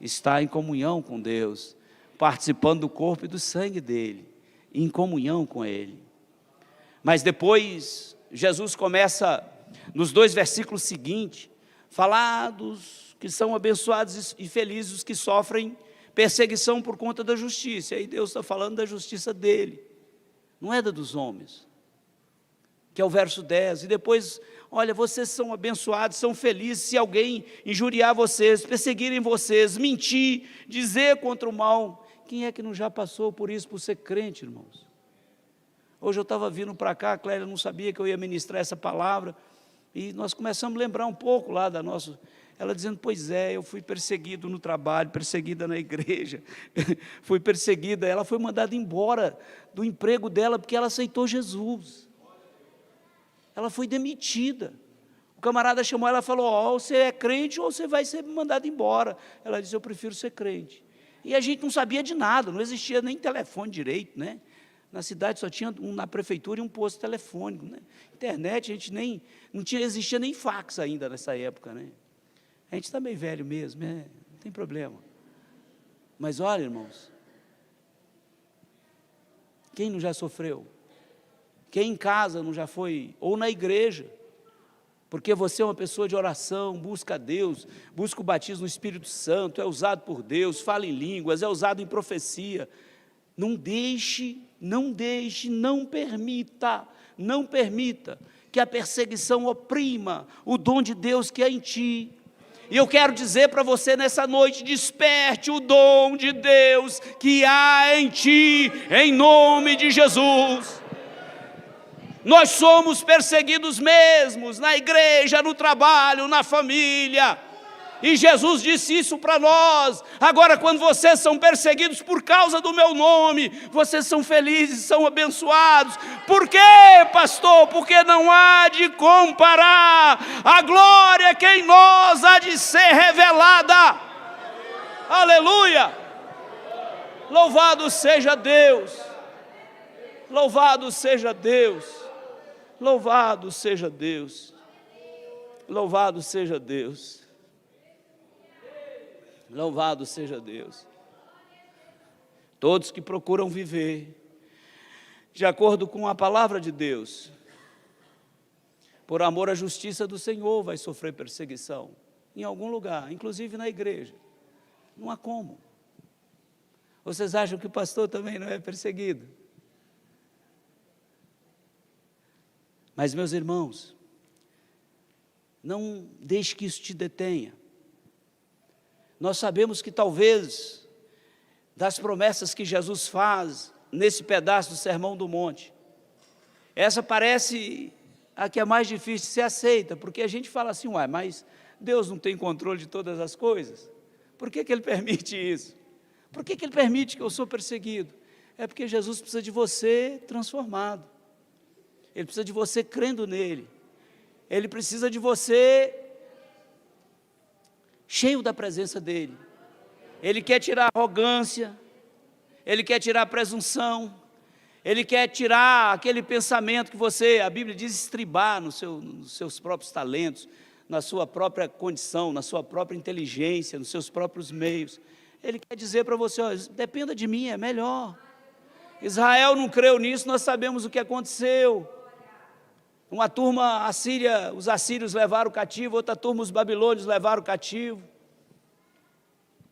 estar em comunhão com Deus, participando do corpo e do sangue dele, em comunhão com ele. Mas depois, Jesus começa, nos 2 versículos seguintes, falar dos que são abençoados e felizes, os que sofrem perseguição por conta da justiça. E aí Deus está falando da justiça dele, não é da dos homens, que é o verso 10. E depois, olha, vocês são abençoados, são felizes se alguém injuriar vocês, perseguirem vocês, mentir, dizer contra o mal. Quem é que não já passou por isso, por ser crente, irmãos? Hoje eu estava vindo para cá, a Clélia não sabia que eu ia ministrar essa palavra, e nós começamos a lembrar um pouco lá da nossa... Ela dizendo, pois é, eu fui perseguido no trabalho, perseguida na igreja, fui perseguida, ela foi mandada embora do emprego dela, porque ela aceitou Jesus. Ela foi demitida. O camarada chamou ela e falou, ó, você é crente ou você vai ser mandado embora. Ela disse, eu prefiro ser crente. E a gente não sabia de nada, não existia nem telefone direito, né? Na cidade só tinha na prefeitura um posto telefônico, né? Internet, a gente nem, não tinha, existia nem fax ainda nessa época, né? A gente está meio velho mesmo, não tem problema. Mas olha, irmãos, quem não já sofreu? Quem em casa não já foi, ou na igreja, porque você é uma pessoa de oração, busca a Deus, busca o batismo no Espírito Santo, é usado por Deus, fala em línguas, é usado em profecia. Não deixe, não permita que a perseguição oprima o dom de Deus que é em ti. E eu quero dizer para você nessa noite, desperte o dom de Deus que há em ti, em nome de Jesus. Nós somos perseguidos mesmos, na igreja, no trabalho, na família, e Jesus disse isso para nós. Agora, quando vocês são perseguidos por causa do meu nome, vocês são felizes, são abençoados. Por quê, pastor? Porque não há de comparar a glória que em nós há de ser revelada. Aleluia! Louvado seja Deus, louvado seja Deus, louvado seja Deus, louvado seja Deus. Louvado seja Deus. Todos que procuram viver de acordo com a palavra de Deus, por amor à justiça do Senhor, vai sofrer perseguição em algum lugar, inclusive na igreja. Não há como. Vocês acham que o pastor também não é perseguido? Mas, meus irmãos, não deixe que isso te detenha. Nós sabemos que talvez, das promessas que Jesus faz nesse pedaço do Sermão do Monte, essa parece a que é mais difícil de ser aceita, porque a gente fala assim, uai, mas Deus não tem controle de todas as coisas? Por que Ele permite isso? Por que Ele permite que eu sou perseguido? É porque Jesus precisa de você transformado, Ele precisa de você crendo nele, Ele precisa de você cheio da presença dEle. Ele quer tirar a arrogância, Ele quer tirar a presunção, Ele quer tirar aquele pensamento que você, a Bíblia diz, estribar nos seus próprios talentos, na sua própria condição, na sua própria inteligência, nos seus próprios meios. Ele quer dizer para você, dependa de mim, é melhor. Israel não creu nisso, nós sabemos o que aconteceu. Uma turma assíria, os assírios levaram cativo, outra turma os babilônios levaram cativo.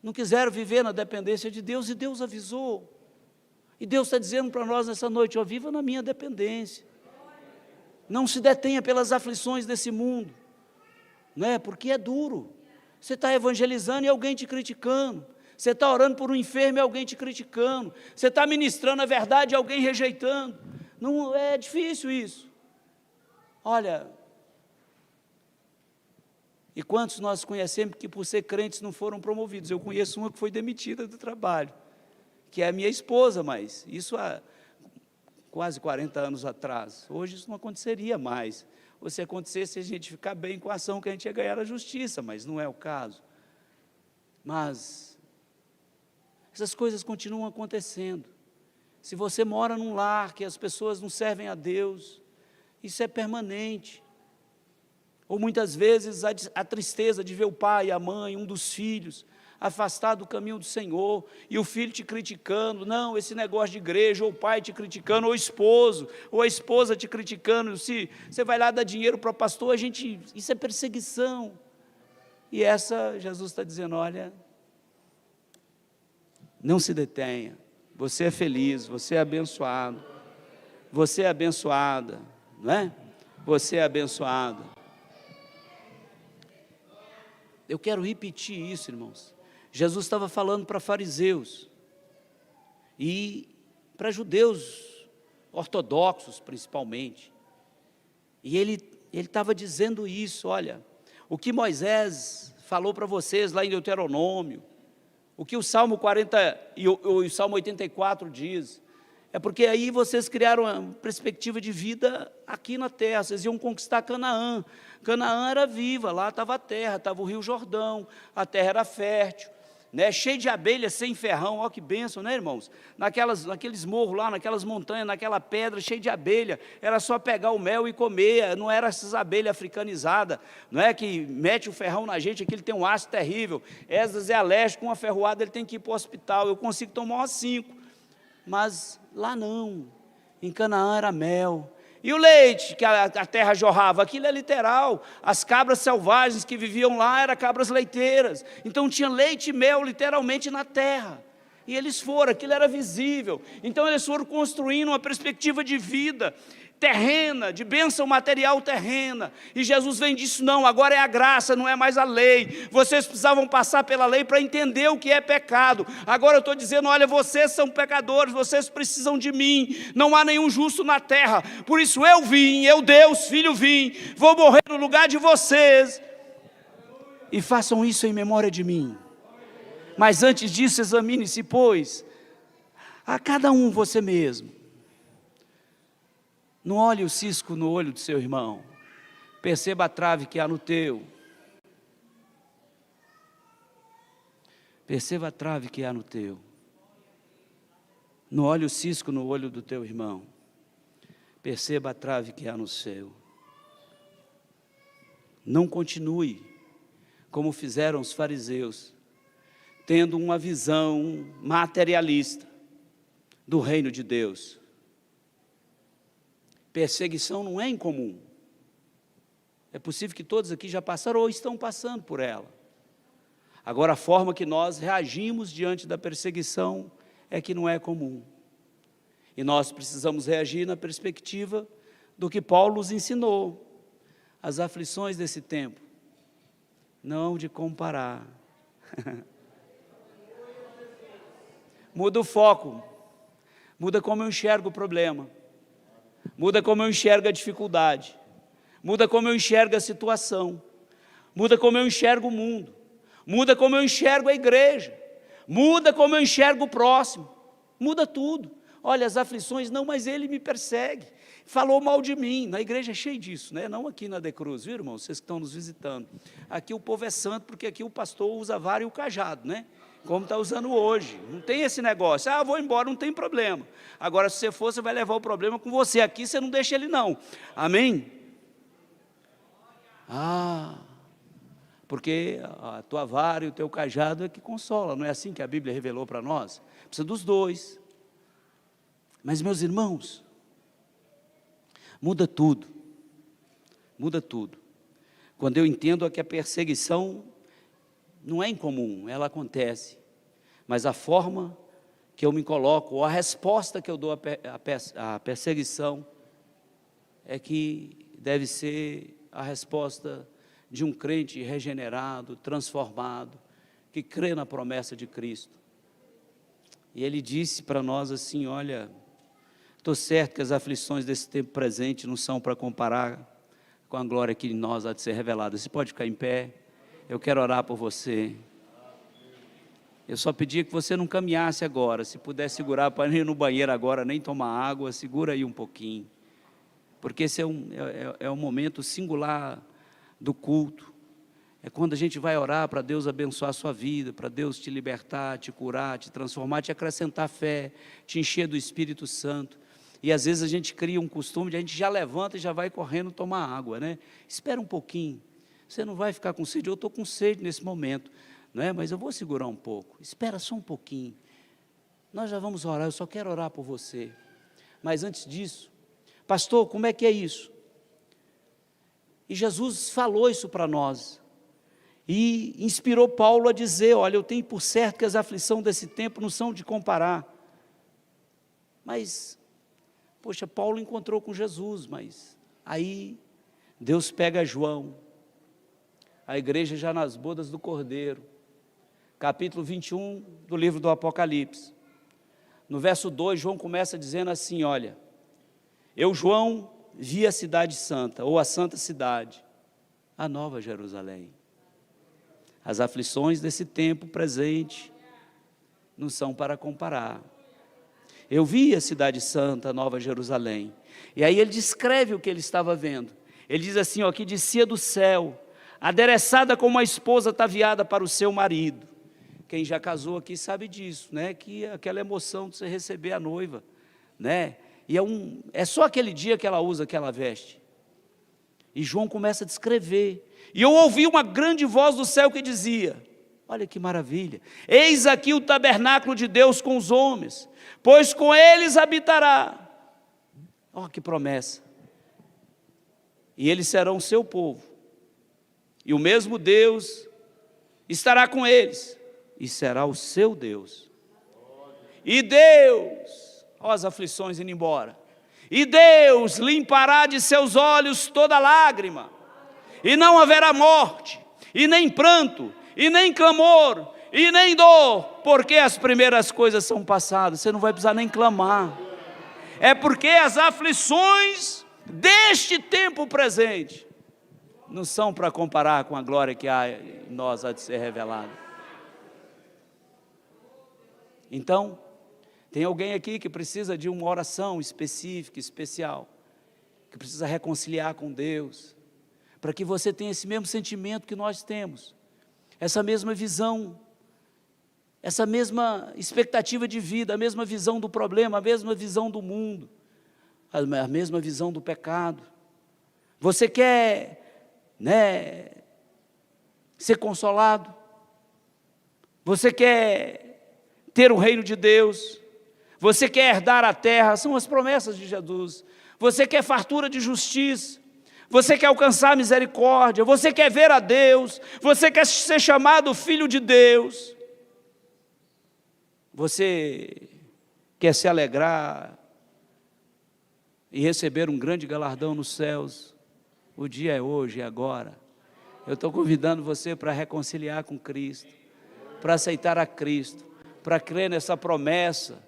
Não quiseram viver na dependência de Deus, e Deus avisou. E Deus está dizendo para nós nessa noite, viva na minha dependência. Não se detenha pelas aflições desse mundo, não é? Porque é duro. Você está evangelizando e alguém te criticando. Você está orando por um enfermo e alguém te criticando. Você está ministrando a verdade e alguém rejeitando. Não é difícil isso. Olha, e quantos nós conhecemos que por ser crentes não foram promovidos? Eu conheço uma que foi demitida do trabalho, que é a minha esposa, mas isso há quase 40 anos atrás. Hoje isso não aconteceria mais. Ou se acontecesse, a gente ficar bem com a ação que a gente ia ganhar na justiça, mas não é o caso. Mas essas coisas continuam acontecendo. Se você mora num lar que as pessoas não servem a Deus, isso é permanente. Ou muitas vezes a tristeza de ver o pai, a mãe, um dos filhos, afastado do caminho do Senhor, e o filho te criticando, não, esse negócio de igreja, ou o pai te criticando, ou o esposo, ou a esposa te criticando, se você vai lá dar dinheiro para o pastor, isso é perseguição. E Jesus está dizendo, olha, não se detenha, você é feliz, você é abençoado, você é abençoada, não é? Você é abençoado. Eu quero repetir isso, irmãos. Jesus estava falando para fariseus e para judeus ortodoxos, principalmente. E ele estava dizendo isso, olha, o que Moisés falou para vocês lá em Deuteronômio, o que o Salmo 40 e o Salmo 84 diz, é porque aí vocês criaram uma perspectiva de vida aqui na terra, vocês iam conquistar Canaã. Canaã era viva, lá estava a terra, estava o rio Jordão, a terra era fértil, né? Cheio de abelhas, sem ferrão, olha que bênção, né, irmãos? Naqueles morros lá, naquelas montanhas, naquela pedra, cheio de abelha, era só pegar o mel e comer, não era essas abelhas africanizadas, não é que mete o ferrão na gente, aqui ele tem um ácido terrível, Esdras é alérgico, com uma ferroada ele tem que ir para o hospital, eu consigo tomar umas 5, mas lá não, em Canaã era mel. E o leite que a terra jorrava, aquilo é literal, as cabras selvagens que viviam lá eram cabras leiteiras, então tinha leite e mel literalmente na terra, e eles foram, aquilo era visível, então eles foram construindo uma perspectiva de vida terrena, de bênção material terrena, e Jesus vem disso, não, agora é a graça, não é mais a lei, vocês precisavam passar pela lei para entender o que é pecado, agora eu estou dizendo, olha, vocês são pecadores, vocês precisam de mim, não há nenhum justo na terra, por isso eu vim, eu Deus, Filho vim, vou morrer no lugar de vocês, e façam isso em memória de mim, mas antes disso examine-se, pois, a cada um você mesmo, não olhe o cisco no olho do seu irmão, perceba a trave que há no teu. Perceba a trave que há no teu. Não olhe o cisco no olho do teu irmão, perceba a trave que há no seu. Não continue como fizeram os fariseus, tendo uma visão materialista do reino de Deus. Perseguição não é incomum. É possível que todos aqui já passaram ou estão passando por ela. Agora, a forma que nós reagimos diante da perseguição é que não é comum. E nós precisamos reagir na perspectiva do que Paulo nos ensinou. As aflições desse tempo, não de comparar. Muda o foco, muda como eu enxergo o problema. Muda como eu enxergo a dificuldade, muda como eu enxergo a situação, muda como eu enxergo o mundo, muda como eu enxergo a igreja, muda como eu enxergo o próximo, muda tudo. olha, as aflições, não, mas ele me persegue, falou mal de mim. Na igreja é cheio disso, né? Não aqui na De Cruz, viu, irmãos? Vocês que estão nos visitando. Aqui o povo é santo, porque aqui o pastor usa a vara e o cajado, né? Como está usando hoje. Não tem esse negócio, vou embora, não tem problema. Agora, se você for, você vai levar o problema com você. Aqui você não deixa ele não, amém? Porque a tua vara e o teu cajado é que consola, não é assim que a Bíblia revelou para nós? Precisa dos dois. Mas, meus irmãos, muda tudo, quando eu entendo que a perseguição não é incomum, ela acontece, mas a forma que eu me coloco, ou a resposta que eu dou à perseguição, é que deve ser a resposta de um crente regenerado, transformado, que crê na promessa de Cristo. E ele disse para nós assim, olha, estou certo que as aflições desse tempo presente não são para comparar com a glória que em nós há de ser revelada. Você pode ficar em pé? Eu quero orar por você. Eu só pedia que você não caminhasse agora. Se puder segurar para ir no banheiro agora, nem tomar água, segura aí um pouquinho. Porque esse é um momento singular do culto. É quando a gente vai orar para Deus abençoar a sua vida, para Deus te libertar, te curar, te transformar, te acrescentar fé, te encher do Espírito Santo. E às vezes a gente cria um costume de a gente já levanta e já vai correndo tomar água, né? Espera um pouquinho, você não vai ficar com sede, eu estou com sede nesse momento, não é? Mas eu vou segurar um pouco, espera só um pouquinho, nós já vamos orar, eu só quero orar por você. Mas antes disso, pastor, como é que é isso? E Jesus falou isso para nós, e inspirou Paulo a dizer, olha, eu tenho por certo que as aflições desse tempo não são de comparar, mas, poxa, Paulo encontrou com Jesus, mas aí Deus pega João, a igreja já nas bodas do Cordeiro, capítulo 21 do livro do Apocalipse, no verso 2, João começa dizendo assim, olha, eu, João, vi a cidade santa, ou a santa cidade, a nova Jerusalém. As aflições desse tempo presente não são para comparar. Eu vi a cidade santa, a nova Jerusalém. E aí ele descreve o que ele estava vendo. Ele diz assim, ó, que descia do céu, adereçada como uma esposa ataviada para o seu marido. Quem já casou aqui sabe disso, né? Que aquela emoção de você receber a noiva, né? E é só aquele dia que ela usa aquela veste. E João começa a descrever. E eu ouvi uma grande voz do céu que dizia, olha que maravilha, eis aqui o tabernáculo de Deus com os homens, pois com eles habitará. Olha que promessa. E eles serão seu povo. E o mesmo Deus estará com eles, e será o seu Deus. E Deus, ó as aflições indo embora, e Deus limpará de seus olhos toda lágrima, e não haverá morte, e nem pranto, e nem clamor, e nem dor, porque as primeiras coisas são passadas. Você não vai precisar nem clamar, é porque as aflições deste tempo presente não são para comparar com a glória que há em nós há de ser revelada. Então, tem alguém aqui que precisa de uma oração específica, especial, que precisa reconciliar com Deus, para que você tenha esse mesmo sentimento que nós temos, essa mesma visão, essa mesma expectativa de vida, a mesma visão do problema, a mesma visão do mundo, a mesma visão do pecado. Você quer, né, ser consolado? Você quer ter o reino de Deus? Você quer herdar a terra? São as promessas de Jesus. Você quer fartura de justiça? Você quer alcançar misericórdia? Você quer ver a Deus? Você quer ser chamado filho de Deus? Você quer se alegrar e receber um grande galardão nos céus? O dia é hoje, é agora. Eu estou convidando você para reconciliar com Cristo, para aceitar a Cristo, para crer nessa promessa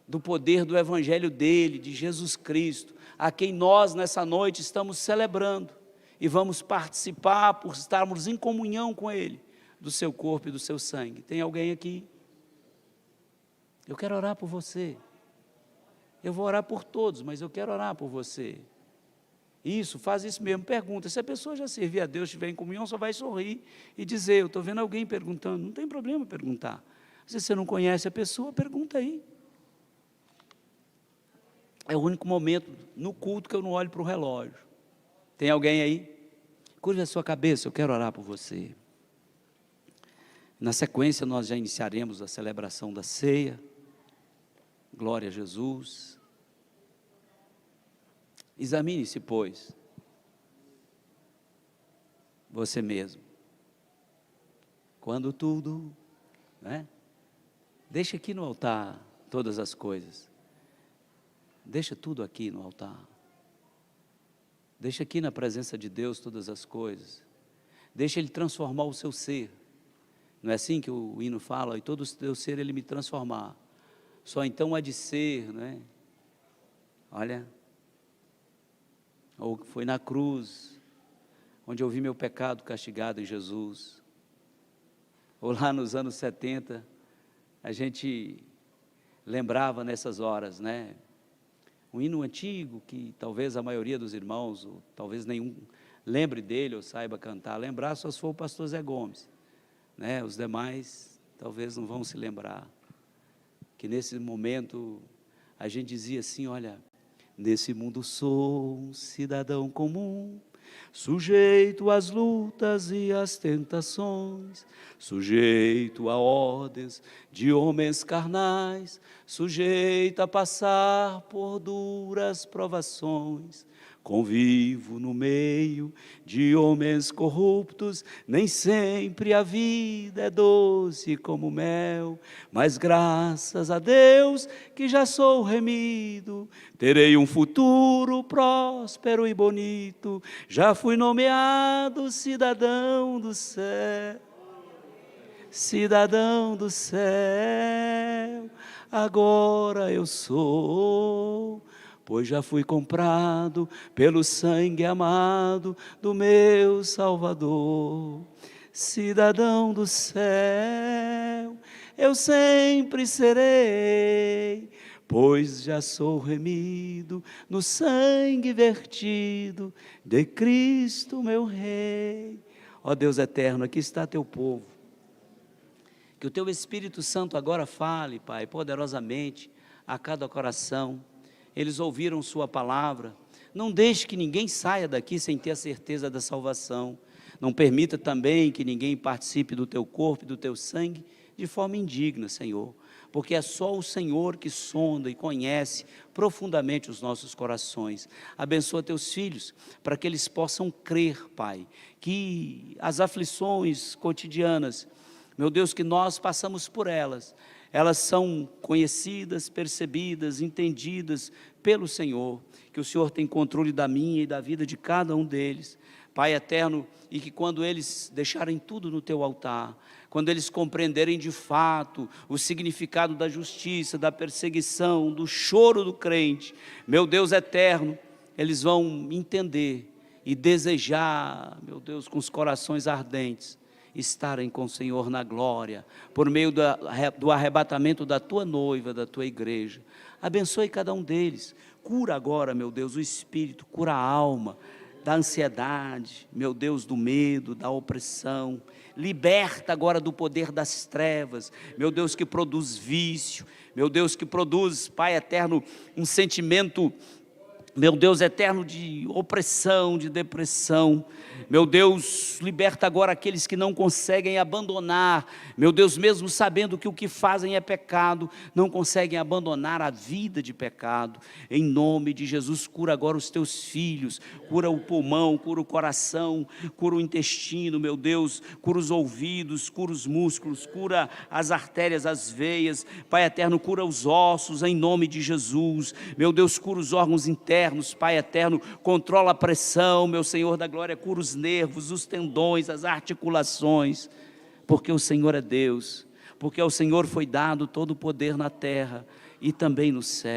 do poder do Evangelho dele, de Jesus Cristo, a quem nós nessa noite estamos celebrando e vamos participar por estarmos em comunhão com ele, do seu corpo e do seu sangue. Tem alguém aqui? Eu quero orar por você. Eu vou orar por todos, mas eu quero orar por você. Isso, faz isso mesmo, pergunta. Se a pessoa já servir a Deus, estiver em comunhão, só vai sorrir e dizer, eu estou vendo alguém perguntando. Não tem problema perguntar. Se você não conhece a pessoa, pergunta aí. É o único momento no culto que eu não olho para o relógio. Tem alguém aí? Curva a sua cabeça, eu quero orar por você. Na sequência, nós já iniciaremos a celebração da ceia. Glória a Jesus. Examine-se, pois, você mesmo. Quando tudo, né? Deixa aqui no altar todas as coisas. Deixa tudo aqui no altar. Deixa aqui na presença de Deus todas as coisas. Deixa Ele transformar o seu ser. Não é assim que o hino fala? E todo o teu ser Ele me transformar. Só então há de ser, né? Olha, ou foi na cruz, onde eu vi meu pecado castigado em Jesus. Ou lá nos anos 70, a gente lembrava nessas horas, né? Um hino antigo que talvez a maioria dos irmãos, ou talvez nenhum, lembre dele ou saiba cantar. Lembrar só se for o pastor Zé Gomes, né? Os demais talvez não vão se lembrar. Que nesse momento a gente dizia assim, olha, nesse mundo sou um cidadão comum, sujeito às lutas e às tentações, sujeito a ordens de homens carnais, sujeito a passar por duras provações. Convivo no meio de homens corruptos, nem sempre a vida é doce como mel, mas graças a Deus que já sou remido, terei um futuro próspero e bonito, já fui nomeado cidadão do céu, cidadão do céu, agora eu sou, pois já fui comprado pelo sangue amado do meu Salvador. Cidadão do céu, eu sempre serei, pois já sou remido no sangue vertido de Cristo meu Rei. Ó Deus eterno, aqui está teu povo. Que o teu Espírito Santo agora fale, Pai, poderosamente a cada coração. Eles ouviram sua palavra. Não deixe que ninguém saia daqui sem ter a certeza da salvação. Não permita também que ninguém participe do teu corpo e do teu sangue de forma indigna, Senhor, porque é só o Senhor que sonda e conhece profundamente os nossos corações. Abençoa teus filhos, para que eles possam crer, Pai, que as aflições cotidianas, meu Deus, que nós passamos por elas são conhecidas, percebidas, entendidas pelo Senhor, que o Senhor tem controle da minha e da vida de cada um deles, Pai eterno, e que quando eles deixarem tudo no teu altar, quando eles compreenderem de fato o significado da justiça, da perseguição, do choro do crente, meu Deus eterno, eles vão entender e desejar, meu Deus, com os corações ardentes, estarem com o Senhor na glória, por meio do arrebatamento da tua noiva, da tua igreja. Abençoe cada um deles, cura agora, meu Deus, o espírito, cura a alma, da ansiedade, meu Deus, do medo, da opressão, liberta agora do poder das trevas, meu Deus, que produz vício, meu Deus, que produz, Pai eterno, um sentimento, meu Deus eterno, de opressão, de depressão. Meu Deus, liberta agora aqueles que não conseguem abandonar, meu Deus, mesmo sabendo que o que fazem é pecado, não conseguem abandonar a vida de pecado. Em nome de Jesus, cura agora os teus filhos, cura o pulmão, cura o coração, cura o intestino, meu Deus, cura os ouvidos, cura os músculos, cura as artérias, as veias, Pai eterno, cura os ossos, em nome de Jesus. Meu Deus, cura os órgãos internos, Pai eterno, controla a pressão, meu Senhor da glória, cura os nervos, os tendões, as articulações, porque o Senhor é Deus, porque ao Senhor foi dado todo o poder na terra e também no céu.